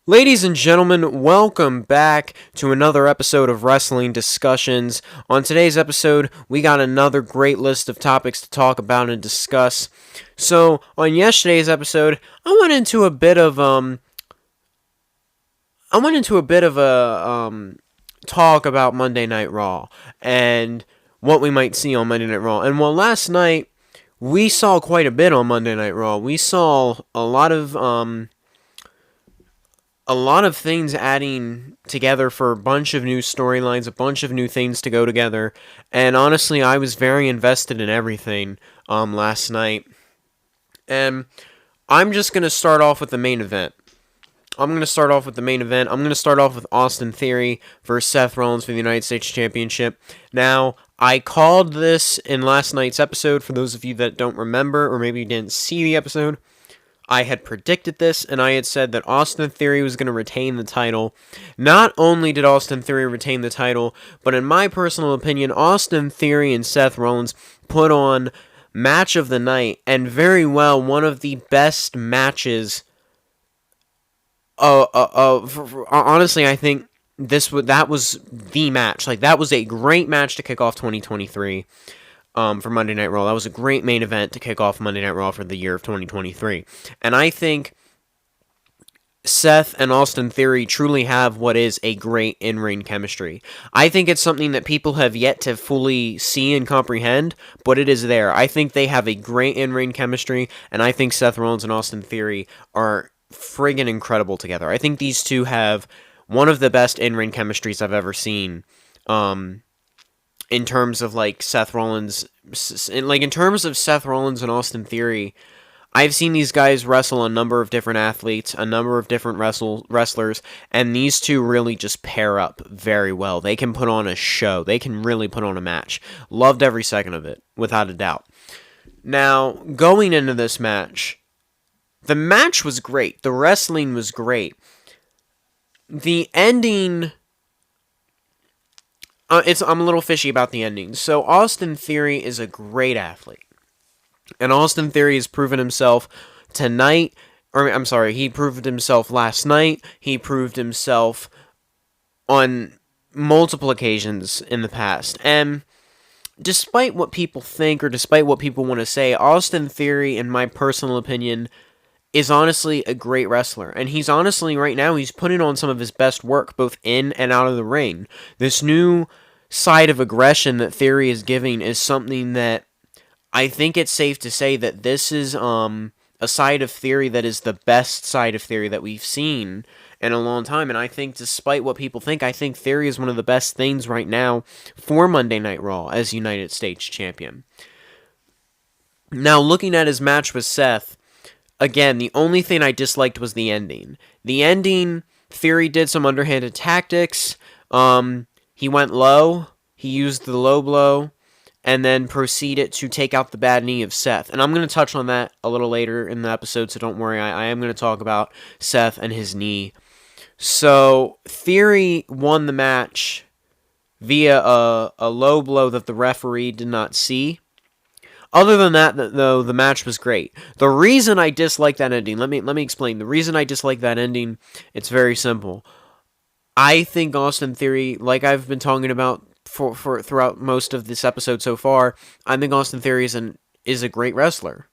Ladies and gentlemen, welcome back to another episode of Wrestling Discussions. On today's episode, we got another great list of topics to talk about and discuss. So, on yesterday's episode, I went into a bit of talk about Monday Night Raw and what we might see on Monday Night Raw. And while last night we saw quite a bit on Monday Night Raw, we saw a lot of things adding together for a bunch of new storylines, a bunch of new things to go together, and honestly, I was very invested in everything last night. And I'm just going to start off with the main event. I'm going to start off with Austin Theory versus Seth Rollins for the United States Championship. Now, I called this in last night's episode, for those of you that don't remember, or maybe didn't see the episode. I had predicted this, and I had said that Austin Theory was going to retain the title. Not only did Austin Theory retain the title, but in my personal opinion, Austin Theory and Seth Rollins put on match of the night, and very well one of the best matches. Honestly, I think that was the match. Like, that was a great match to kick off 2023. For Monday Night Raw. That was a great main event to kick off Monday Night Raw for the year of 2023. And I think Seth and Austin Theory truly have what is a great in-ring chemistry. I think it's something that people have yet to fully see and comprehend, but it is there. I think they have a great in-ring chemistry, and I think Seth Rollins and Austin Theory are friggin' incredible together. I think these two have one of the best in-ring chemistries I've ever seen. In terms of Seth Rollins and Austin Theory, I've seen these guys wrestle a number of different athletes, a number of different wrestlers, and these two really just pair up very well. They can put on a show. They can really put on a match. Loved every second of it, without a doubt. Now, going into this match, the match was great. The wrestling was great. The ending... I'm a little fishy about the ending. So Austin Theory is a great athlete, and Austin Theory has proven himself tonight. He proved himself last night. He proved himself on multiple occasions in the past. And despite what people think or despite what people want to say, Austin Theory, in my personal opinion, is honestly a great wrestler. And he's honestly, right now, he's putting on some of his best work, both in and out of the ring. This new side of aggression that Theory is giving is something that I think it's safe to say that this is a side of Theory that is the best side of Theory that we've seen in a long time. And I think, despite what people think, I think Theory is one of the best things right now for Monday Night Raw as United States Champion. Now, looking at his match with Seth, again, the only thing I disliked was the ending. The ending, Theory did some underhanded tactics. He went low, he used the low blow, and then proceeded to take out the bad knee of Seth. And I'm going to touch on that a little later in the episode, so don't worry, I am going to talk about Seth and his knee. So, Theory won the match via a low blow that the referee did not see. Other than that, though, the match was great. The reason I dislike that ending, let me explain. The reason I dislike that ending, it's very simple. I think Austin Theory, like I've been talking about for throughout most of this episode so far, I think Austin Theory is a great wrestler.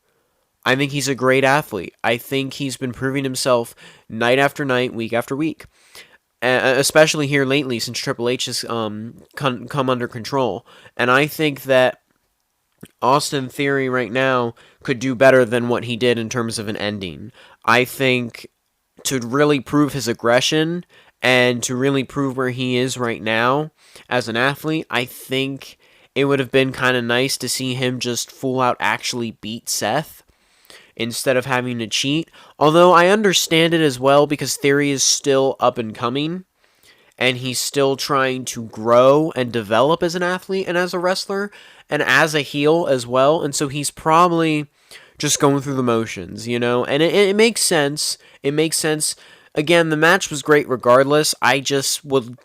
I think he's a great athlete. I think he's been proving himself night after night, week after week. Especially here lately, since Triple H has come under control. And I think that Austin Theory right now could do better than what he did in terms of an ending. I think to really prove his aggression and to really prove where he is right now as an athlete, I think it would have been kind of nice to see him just full out actually beat Seth instead of having to cheat. Although I understand it as well, because Theory is still up and coming and he's still trying to grow and develop as an athlete and as a wrestler and as a heel as well. And so he's probably just going through the motions, you know? And it makes sense. It makes sense. Again, the match was great regardless. I just would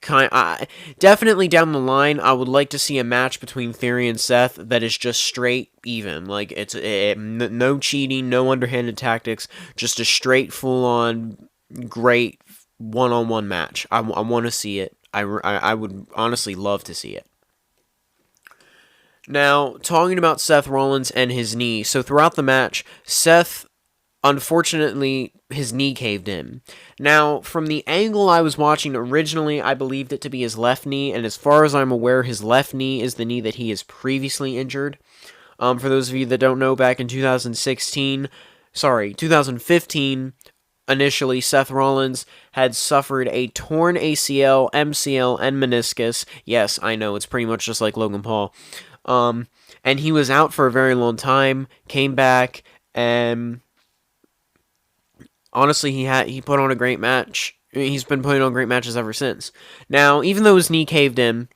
definitely down the line, I would like to see a match between Theory and Seth that is just straight even. Like, no cheating, no underhanded tactics, just a straight, full-on, great one-on-one match. I want to see it. I would honestly love to see it. Now, talking about Seth Rollins and his knee. So throughout the match, Seth, unfortunately, his knee caved in. Now, from the angle I was watching originally, I believed it to be his left knee, and as far as I'm aware, his left knee is the knee that he has previously injured. For those of you that don't know, back in 2015, initially, Seth Rollins had suffered a torn ACL, MCL, and meniscus. Yes, I know, it's pretty much just like Logan Paul. And he was out for a very long time, came back, and honestly, he put on a great match. He's been putting on great matches ever since. Now, even though his knee caved in,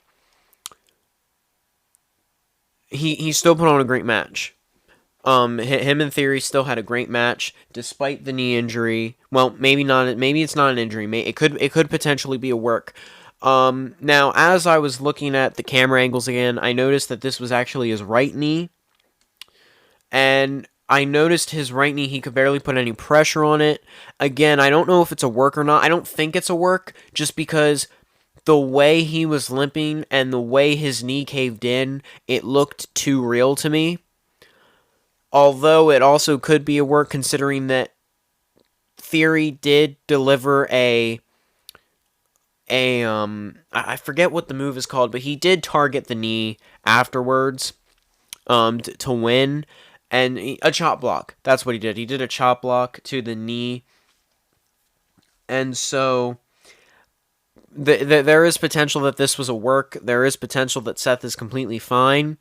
he still put on a great match. Him and Theory still had a great match despite the knee injury. Well, maybe not. Maybe it's not an injury. It could potentially be a work. Now, as I was looking at the camera angles again, I noticed that this was actually his right knee, and I noticed his right knee, he could barely put any pressure on it. Again, I don't know if it's a work or not. I don't think it's a work, just because the way he was limping and the way his knee caved in, it looked too real to me. Although it also could be a work, considering that Theory did deliver I forget what the move is called, but he did target the knee afterwards to win. And a chop block. That's what he did. He did a chop block to the knee. And so there is potential that this was a work. There is potential that Seth is completely fine.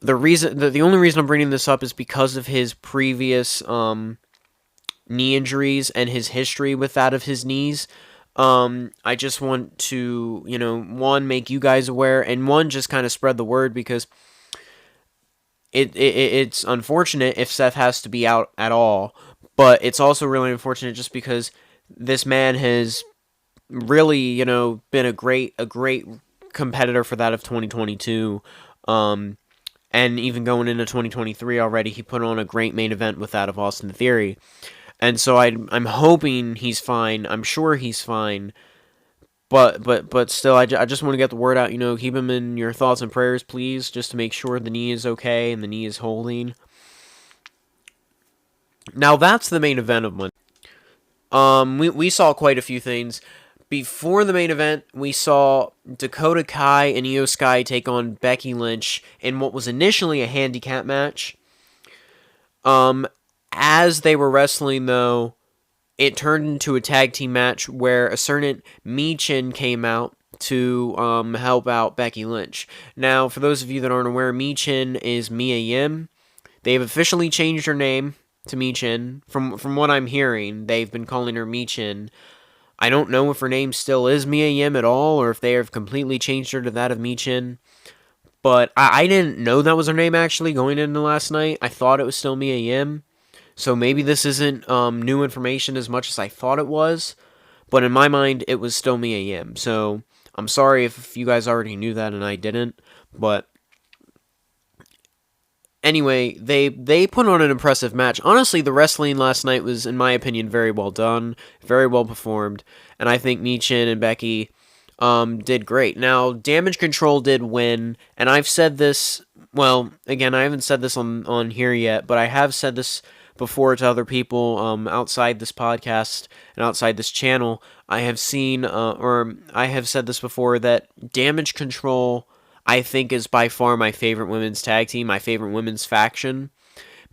The only reason I'm bringing this up is because of his previous knee injuries and his history with that of his knees. I just want to, one, make you guys aware, and one, just kind of spread the word, because it's unfortunate if Seth has to be out at all, but it's also really unfortunate just because this man has really, been a great competitor for that of 2022, and even going into 2023 already, he put on a great main event with that of Austin Theory, and so I'm hoping he's fine. I'm sure he's fine. But still, I just want to get the word out, keep him in your thoughts and prayers, please, just to make sure the knee is okay and the knee is holding. Now, that's the main event of Monday. We saw quite a few things. Before the main event, we saw Dakota Kai and Io Sky take on Becky Lynch in what was initially a handicap match. As they were wrestling, though, it turned into a tag team match where a certain Michin came out to help out Becky Lynch. Now, for those of you that aren't aware, Michin is Mia Yim. They've officially changed her name to Michin. From what I'm hearing, they've been calling her Michin. I don't know if her name still is Mia Yim at all, or if they have completely changed her to that of Michin. But I didn't know that was her name, actually, going into last night. I thought it was still Mia Yim. So maybe this isn't new information as much as I thought it was, but in my mind, it was still Mia Yim. So I'm sorry if you guys already knew that and I didn't, but anyway, they put on an impressive match. Honestly, the wrestling last night was, in my opinion, very well done, very well performed, and I think Michin and Becky did great. Now, Damage Control did win, and I've said this, well, again, I haven't said this on here yet, but I have said this before to other people outside this podcast and outside this channel. I have seen, or I have said this before, that Damage Control, I think, is by far my favorite women's tag team, my favorite women's faction,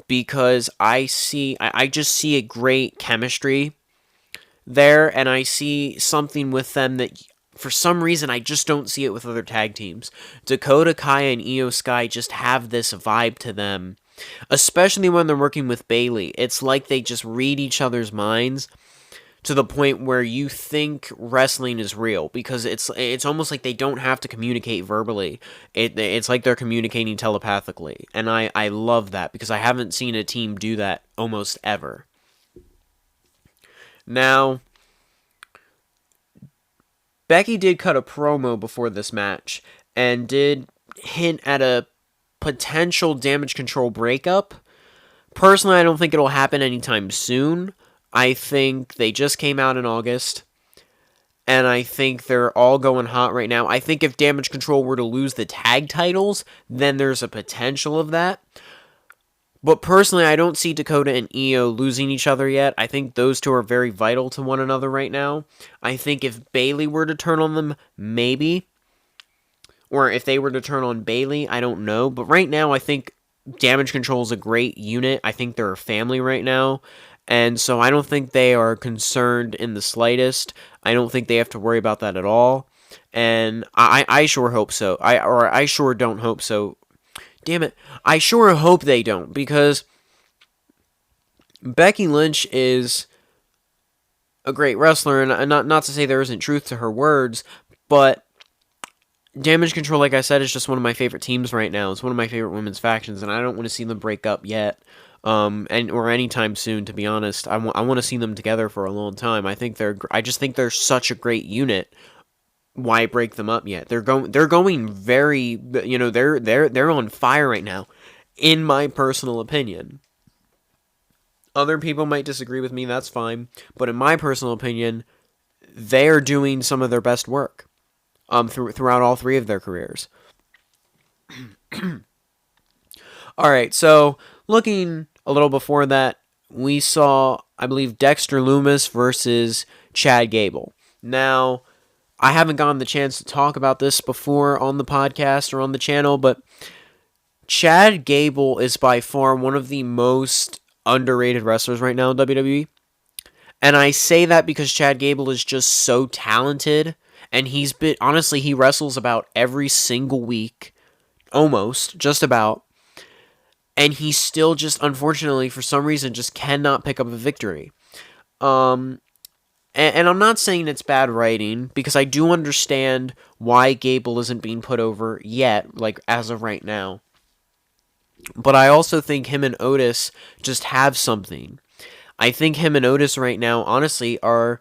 because I just see a great chemistry there, and I see something with them that, for some reason, I just don't see it with other tag teams. Dakota Kai and Io Sky just have this vibe to them, especially when they're working with Bayley. It's like they just read each other's minds to the point where you think wrestling is real, because it's almost like they don't have to communicate verbally. It's like they're communicating telepathically, and I love that, because I haven't seen a team do that almost ever. Now, Becky did cut a promo before this match and did hint at a potential Damage Control breakup. Personally, I don't think it'll happen anytime soon. I think they just came out in August, and I think they're all going hot right now. I think if Damage Control were to lose the tag titles, then there's a potential of that. But personally, I don't see Dakota and Io losing each other yet. I think those two are very vital to one another right now. I think if Bayley were to turn on them, maybe. Or if they were to turn on Bayley, I don't know. But right now, I think Damage Control is a great unit. I think they're a family right now. And so I don't think they are concerned in the slightest. I don't think they have to worry about that at all. And I sure hope so. I sure don't hope so. Damn it. I sure hope they don't, because Becky Lynch is a great wrestler, and not to say there isn't truth to her words, but Damage Control, like I said, is just one of my favorite teams right now. It's one of my favorite women's factions, and I don't want to see them break up yet, or anytime soon. To be honest, I want to see them together for a long time. I just think they're such a great unit. Why break them up yet? They're going very, they're on fire right now, in my personal opinion. Other people might disagree with me, that's fine, but in my personal opinion, they're doing some of their best work throughout all three of their careers. Alright, so looking a little before that, we saw, I believe, Dexter Lumis versus Chad Gable. Now, I haven't gotten the chance to talk about this before on the podcast or on the channel, but Chad Gable is by far one of the most underrated wrestlers right now in WWE. And I say that because Chad Gable is just so talented, and honestly, he wrestles about every single week, almost, just about, and he still just, unfortunately, for some reason, just cannot pick up a victory. And I'm not saying it's bad writing, because I do understand why Gable isn't being put over yet, like, as of right now. But I also think him and Otis just have something. I think him and Otis right now, honestly, I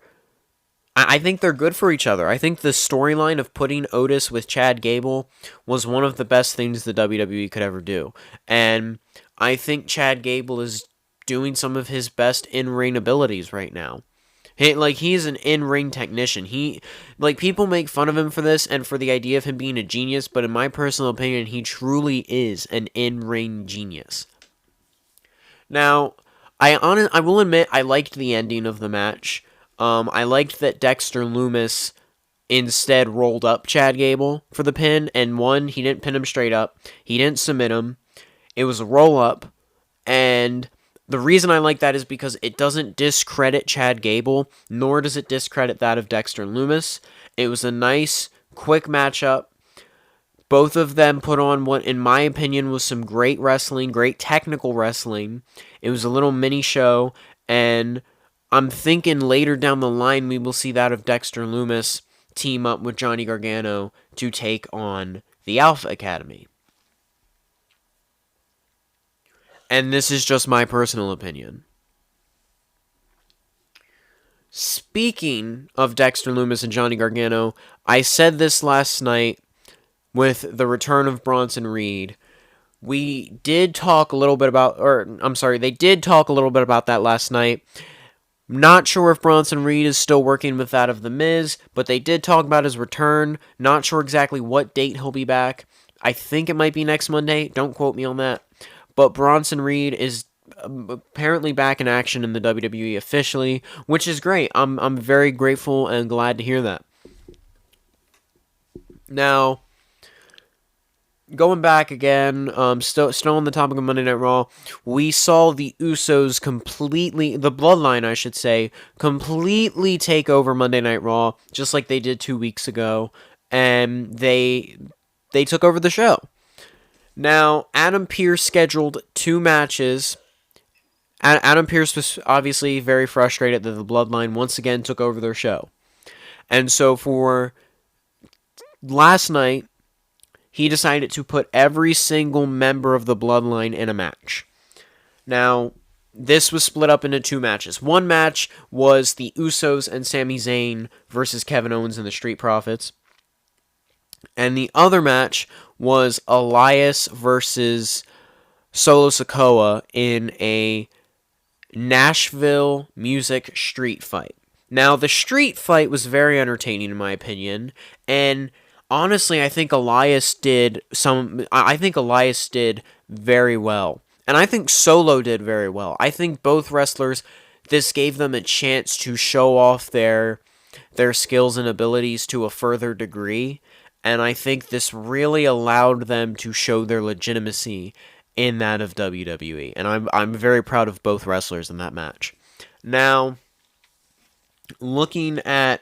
think they're good for each other. I think the storyline of putting Otis with Chad Gable was one of the best things the WWE could ever do. And I think Chad Gable is doing some of his best in-ring abilities right now. He's an in-ring technician. People make fun of him for this and for the idea of him being a genius, but in my personal opinion, he truly is an in-ring genius. Now, I will admit, I liked the ending of the match. I liked that Dexter Lumis instead rolled up Chad Gable for the pin, and he didn't pin him straight up. He didn't submit him. It was a roll-up, and the reason I like that is because it doesn't discredit Chad Gable, nor does it discredit that of Dexter Lumis. It was a nice, quick matchup. Both of them put on what, in my opinion, was some great wrestling, great technical wrestling. It was a little mini show, and I'm thinking later down the line we will see that of Dexter Lumis team up with Johnny Gargano to take on the Alpha Academy. And this is just my personal opinion. Speaking of Dexter Lumis and Johnny Gargano, I said this last night with the return of Bronson Reed. They did talk a little bit about that last night. Not sure if Bronson Reed is still working with that of The Miz, but they did talk about his return. Not sure exactly what date he'll be back. I think it might be next Monday. Don't quote me on that. But Bronson Reed is apparently back in action in the WWE officially, which is great. I'm very grateful and glad to hear that. Now, going back again, still on the topic of Monday Night Raw, we saw the Usos the Bloodline, I should say, completely take over Monday Night Raw, just like they did 2 weeks ago, and they took over the show. Now, Adam Pearce scheduled 2 matches. Adam Pearce was obviously very frustrated that the Bloodline once again took over their show. And so for last night, he decided to put every single member of the Bloodline in a match. Now, this was split up into 2 matches. One match was the Usos and Sami Zayn versus Kevin Owens and the Street Profits. And the other match was Elias versus Solo Sikoa in a Nashville Music Street Fight. Now, the street fight was very entertaining in my opinion, and honestly, I think Elias did very well. And I think Solo did very well. I think both wrestlers, this gave them a chance to show off their skills and abilities to a further degree, and I think this really allowed them to show their legitimacy in that of WWE. And I'm very proud of both wrestlers in that match. Now, looking at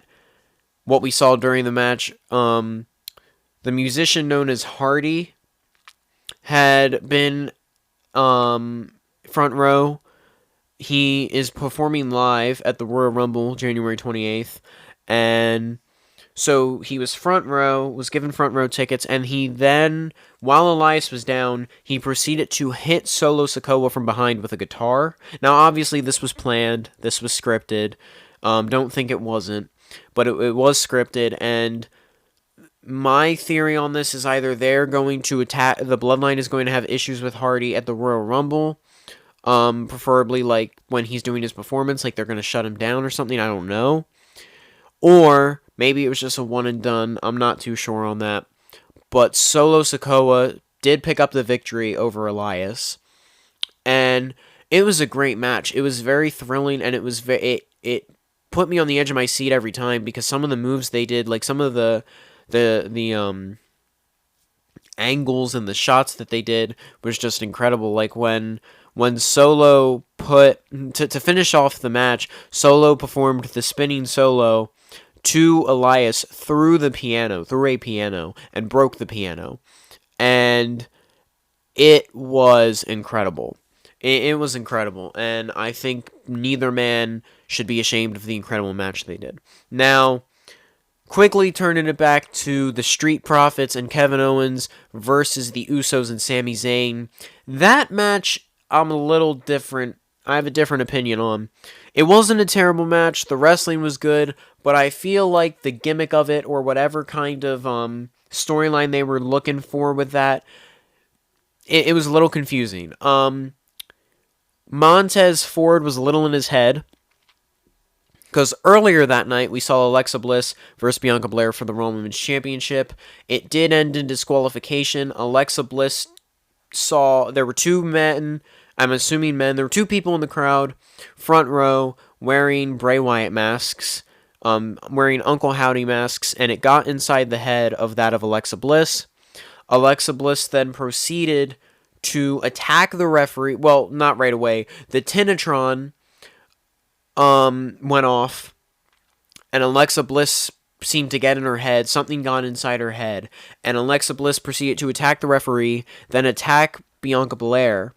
what we saw during the match, the musician known as Hardy had been front row. He is performing live at the Royal Rumble January 28th, and so he was front row, was given front row tickets, and he then, while Elias was down, he proceeded to hit Solo Sikoa from behind with a guitar. Now, obviously, this was planned, this was scripted. Don't think it wasn't, but it was scripted, and my theory on this is either they're going to attack, the Bloodline is going to have issues with Hardy at the Royal Rumble, preferably like when he's doing his performance, like they're going to shut him down or something, I don't know. Or maybe it was just a one and done, I'm not too sure on that. But Solo Sikoa did pick up the victory over Elias, and it was a great match. It was very thrilling, and it put me on the edge of my seat every time, because some of the moves they did, like some of the angles and the shots that they did was just incredible. Like when Solo put to finish off the match, Solo performed the spinning solo to Elias through a piano, and broke the piano, and it was incredible. It was incredible, and I think neither man should be ashamed of the incredible match they did. Now, quickly turning it back to the Street Profits and Kevin Owens versus the Usos and Sami Zayn. That match, I'm a little different. I have a different opinion on. It wasn't a terrible match. The wrestling was good, but I feel like the gimmick of it, or whatever kind of storyline they were looking for with that, it was a little confusing. Montez Ford was a little in his head, because earlier that night, we saw Alexa Bliss versus Bianca Belair for the Raw Women's Championship. It did end in disqualification. Alexa Bliss saw there were two men, I'm assuming men, there were two people in the crowd, front row, wearing Bray Wyatt masks, wearing Uncle Howdy masks, and it got inside the head of that of Alexa Bliss. Alexa Bliss then proceeded to attack the referee. Well, not right away. The Tinatron went off, and Alexa Bliss seemed to get in her head. Something got inside her head, and Alexa Bliss proceeded to attack the referee, then attack Bianca Belair,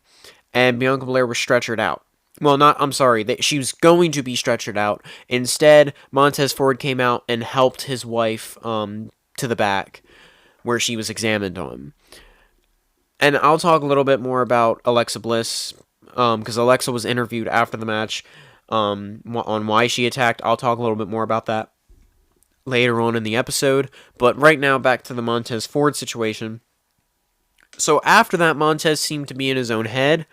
and Bianca Belair was stretchered out. Well, she was going to be stretchered out. Instead, Montez Ford came out and helped his wife to the back, where she was examined on. And I'll talk a little bit more about Alexa Bliss, because Alexa was interviewed after the match on why she attacked. I'll talk a little bit more about that later on in the episode. But right now, back to the Montez Ford situation. So after that, Montez seemed to be in his own head.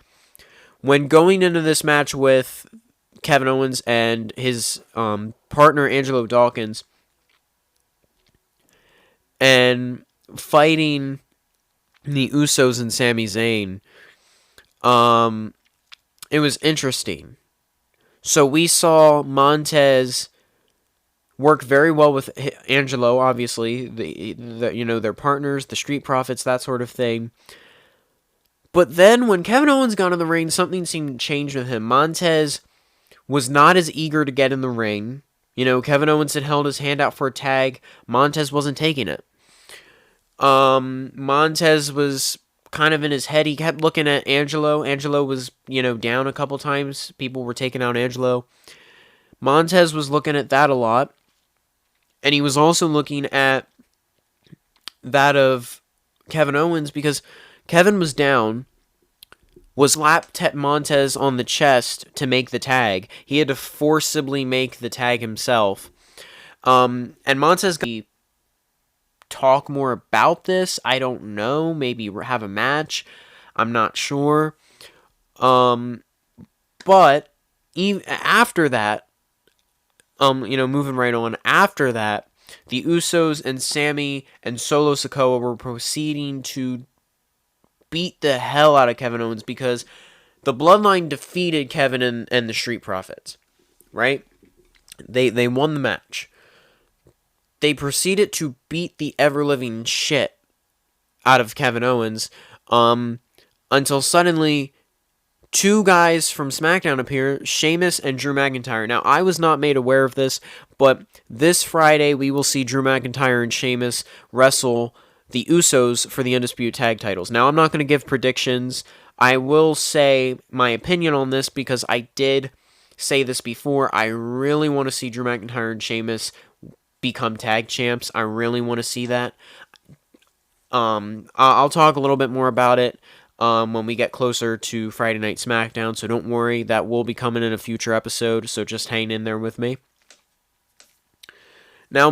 When going into this match with Kevin Owens and his partner Angelo Dawkins, and fighting the Usos and Sami Zayn, it was interesting. So we saw Montez work very well with Angelo, obviously, their partners, the Street Profits, that sort of thing. But then when Kevin Owens got in the ring, something seemed to change with him. Montez was not as eager to get in the ring. Kevin Owens had held his hand out for a tag. Montez wasn't taking it. Montez was kind of in his head. He kept looking at Angelo. Angelo was, down a couple times. People were taking out Angelo. Montez was looking at that a lot. And he was also looking at that of Kevin Owens, because Kevin was down, was slapped Montez on the chest to make the tag. He had to forcibly make the tag himself. And Montez talk more about this. I don't know. Maybe have a match. I'm not sure. But after that, moving right on, after that, the Usos and Sammy and Solo Sikoa were proceeding to beat the hell out of Kevin Owens because the Bloodline defeated Kevin and the Street Profits, right? They won the match. They proceeded to beat the ever-living shit out of Kevin Owens until suddenly two guys from SmackDown appear, Sheamus and Drew McIntyre. Now, I was not made aware of this, but this Friday we will see Drew McIntyre and Sheamus wrestle the Usos for the Undisputed Tag Titles. Now, I'm not going to give predictions. I will say my opinion on this because I did say this before. I really want to see Drew McIntyre and Sheamus become tag champs. I really want to see that. I'll talk a little bit more about it when we get closer to Friday Night SmackDown, so don't worry, that will be coming in a future episode, so just hang in there with me. Now,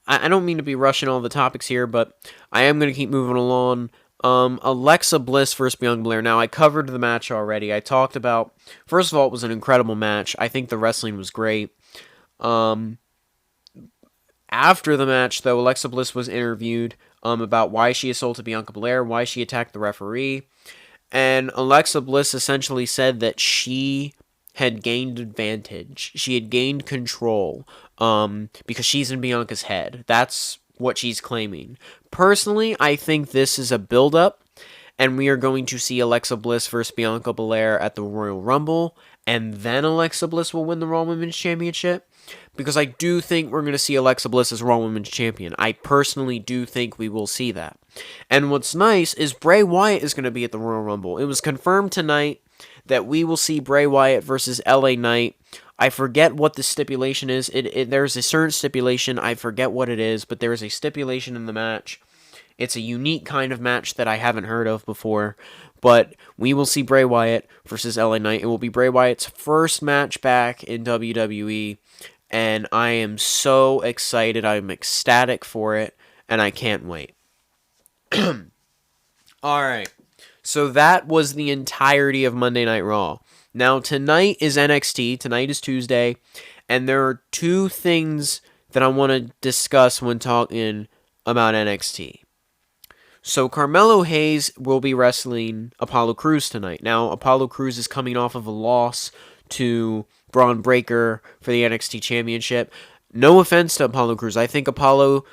I don't mean to be rushing all the topics here, but I am going to keep moving along. Alexa Bliss versus Bianca Belair. Now, I covered the match already. I talked about, first of all, it was an incredible match. I think the wrestling was great. After the match, though, Alexa Bliss was interviewed about why she assaulted Bianca Belair, why she attacked the referee, and Alexa Bliss essentially said that she had gained advantage. She had gained control because she's in Bianca's head. That's what she's claiming. Personally, I think this is a build-up, and we are going to see Alexa Bliss versus Bianca Belair at the Royal Rumble, and then Alexa Bliss will win the Raw Women's Championship. Because I do think we're going to see Alexa Bliss as Raw Women's Champion. I personally do think we will see that. And what's nice is Bray Wyatt is going to be at the Royal Rumble. It was confirmed tonight that we will see Bray Wyatt versus LA Knight. I forget what the stipulation is. There's a certain stipulation. I forget what it is, but there is a stipulation in the match. It's a unique kind of match that I haven't heard of before. But we will see Bray Wyatt versus LA Knight. It will be Bray Wyatt's first match back in WWE. And I am so excited. I'm ecstatic for it. And I can't wait. Alright. So that was the entirety of Monday Night Raw. Now, tonight is NXT. Tonight is Tuesday. And there are two things that I want to discuss when talking about NXT. So Carmelo Hayes will be wrestling Apollo Crews tonight. Now, Apollo Crews is coming off of a loss to Braun Breaker for the NXT Championship. No offense to Apollo Crews. I think Apollo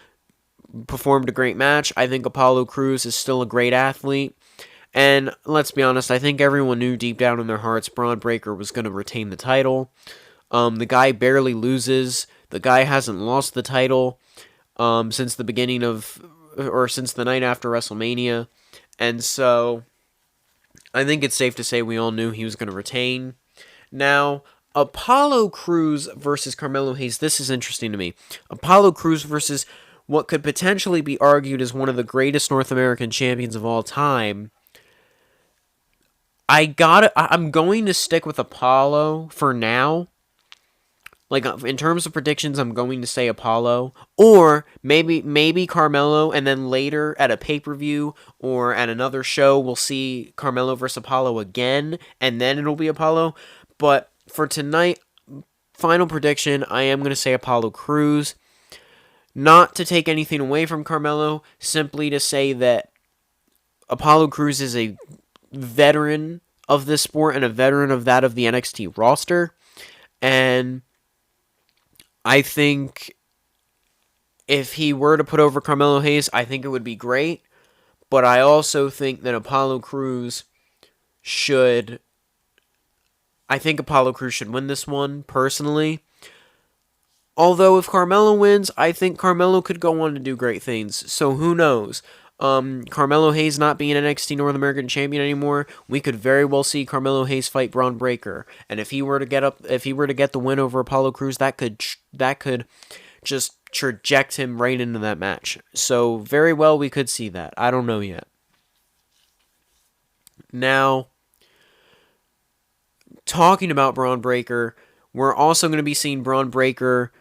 performed a great match. I think Apollo Crews is still a great athlete. And let's be honest, I think everyone knew deep down in their hearts Braun Breaker was going to retain the title. The guy barely loses. The guy hasn't lost the title since the beginning of, or since the night after WrestleMania. And so I think it's safe to say we all knew he was going to retain. Now, Apollo Crews versus Carmelo Hayes. This is interesting to me. Apollo Crews versus what could potentially be argued as one of the greatest North American champions of all time. I'm going to stick with Apollo for now. Like, in terms of predictions, I'm going to say Apollo. Or maybe Carmelo, and then later at a pay-per-view or at another show, we'll see Carmelo versus Apollo again, and then it'll be Apollo. But for tonight, final prediction, I am going to say Apollo Crews. Not to take anything away from Carmelo, simply to say that Apollo Crews is a veteran of this sport and a veteran of that of the NXT roster. And I think if he were to put over Carmelo Hayes, I think it would be great. But I also think that Apollo Crews should win this one, personally. Although, if Carmelo wins, I think Carmelo could go on to do great things. So, who knows? Carmelo Hayes not being NXT North American Champion anymore, we could very well see Carmelo Hayes fight Braun Breaker. And if he were to get the win over Apollo Crews, that could just traject him right into that match. So, very well, we could see that. I don't know yet. Now, talking about Braun Breaker, we're also going to be seeing Braun Breaker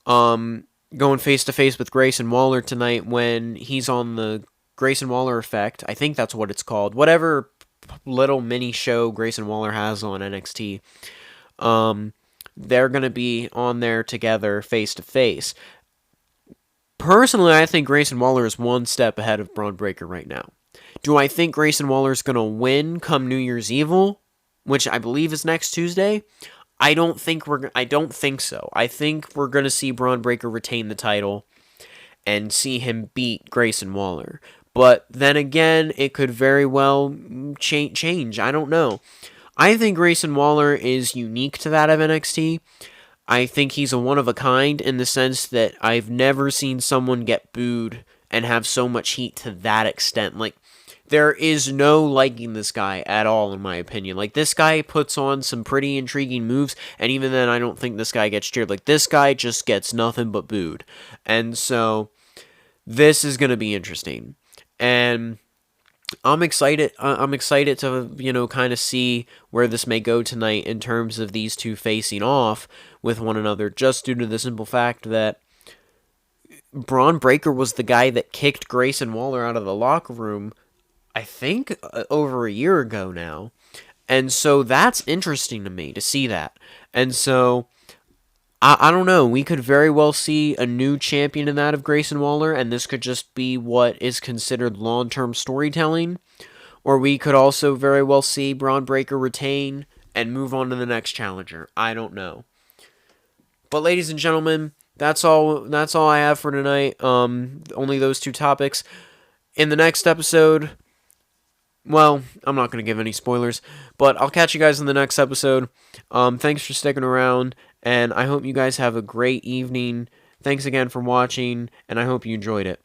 going face-to-face with Grayson Waller tonight when he's on the Grayson Waller effect. I think that's what it's called. Whatever little mini show Grayson Waller has on NXT. They're going to be on there together face to face. Personally, I think Grayson Waller is one step ahead of Braun Breaker right now. Do I think Grayson Waller is going to win come New Year's Evil, which I believe is next Tuesday? I don't think so. I think we're going to see Braun Breaker retain the title and see him beat Grayson Waller. But then again, it could very well change. I don't know. I think Grayson Waller is unique to that of NXT. I think he's a one-of-a-kind in the sense that I've never seen someone get booed and have so much heat to that extent. Like, there is no liking this guy at all, in my opinion. Like, this guy puts on some pretty intriguing moves, and even then, I don't think this guy gets cheered. Like, this guy just gets nothing but booed. And so, this is going to be interesting. And I'm excited. I'm excited to, kind of see where this may go tonight in terms of these two facing off with one another, just due to the simple fact that Braun Breaker was the guy that kicked Grayson Waller out of the locker room, I think, over a year ago now. And so that's interesting to me to see that. And so I don't know. We could very well see a new champion in that of Grayson Waller, and this could just be what is considered long-term storytelling. Or we could also very well see Braun Breaker retain and move on to the next challenger. I don't know. But ladies and gentlemen, that's all I have for tonight. Only those two topics. In the next episode, well, I'm not going to give any spoilers, but I'll catch you guys in the next episode. Thanks for sticking around, and I hope you guys have a great evening. Thanks again for watching, and I hope you enjoyed it.